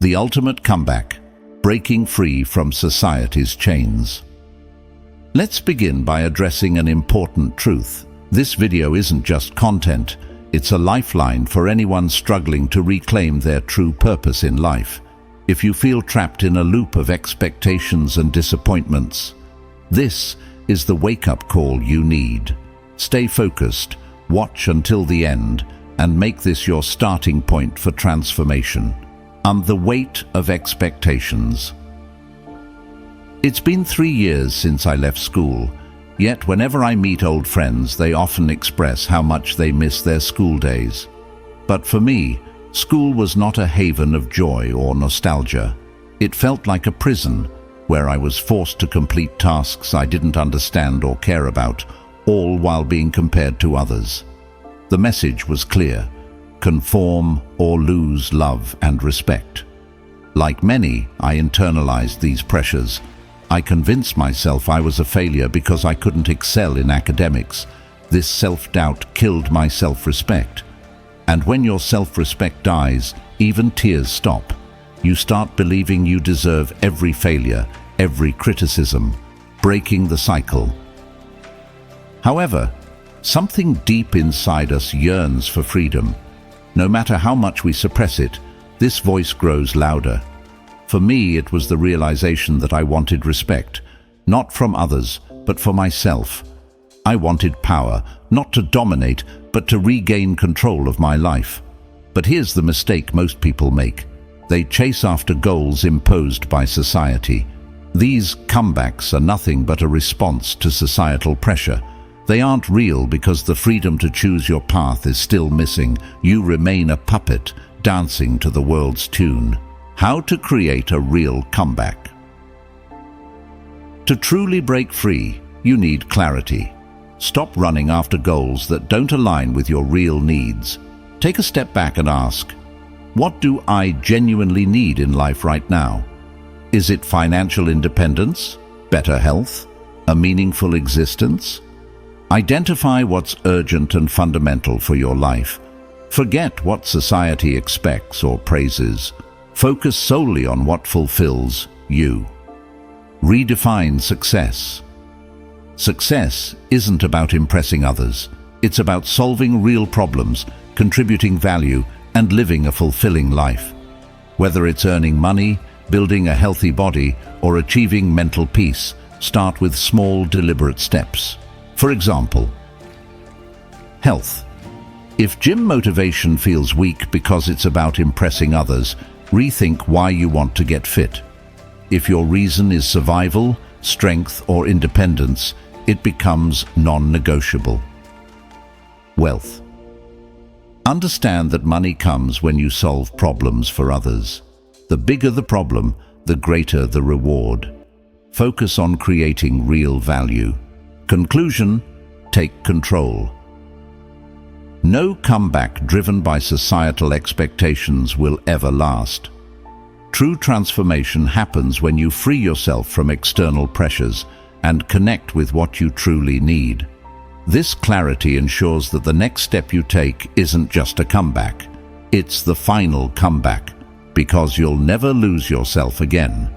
The ultimate comeback, breaking free from society's chains. Let's begin by addressing an important truth. This video isn't just content, it's a lifeline for anyone struggling to reclaim their true purpose in life. If you feel trapped in a loop of expectations and disappointments, this is the wake-up call you need. Stay focused, watch until the end, and make this your starting point for transformation. The weight of expectations. It's been 3 years since I left school, yet whenever I meet old friends, they often express how much they miss their school days. But for me, school was not a haven of joy or nostalgia. It felt like a prison, where I was forced to complete tasks I didn't understand or care about, all while being compared to others. The message was clear: conform or lose love and respect. Like many, I internalized these pressures. I convinced myself I was a failure because I couldn't excel in academics. This self-doubt killed my self-respect. And when your self-respect dies, even tears stop. You start believing you deserve every failure, every criticism, breaking the cycle. However, something deep inside us yearns for freedom. No matter how much we suppress it, this voice grows louder. For me, it was the realization that I wanted respect, not from others, but for myself. I wanted power, not to dominate, but to regain control of my life. But here's the mistake most people make. They chase after goals imposed by society. These comebacks are nothing but a response to societal pressure. They aren't real because the freedom to choose your path is still missing. You remain a puppet, dancing to the world's tune. How to create a real comeback. To truly break free, you need clarity. Stop running after goals that don't align with your real needs. Take a step back and ask, what do I genuinely need in life right now? Is it financial independence, better health, a meaningful existence? Identify what's urgent and fundamental for your life. Forget what society expects or praises. Focus solely on what fulfills you. Redefine success. Success isn't about impressing others. It's about solving real problems, contributing value, and living a fulfilling life. Whether it's earning money, building a healthy body, or achieving mental peace, start with small, deliberate steps. For example, health. If gym motivation feels weak because it's about impressing others, rethink why you want to get fit. If your reason is survival, strength, or independence, it becomes non-negotiable. Wealth. Understand that money comes when you solve problems for others. The bigger the problem, the greater the reward. Focus on creating real value. Conclusion: take control. No comeback driven by societal expectations will ever last. True transformation happens when you free yourself from external pressures and connect with what you truly need. This clarity ensures that the next step you take isn't just a comeback. It's the final comeback, because you'll never lose yourself again.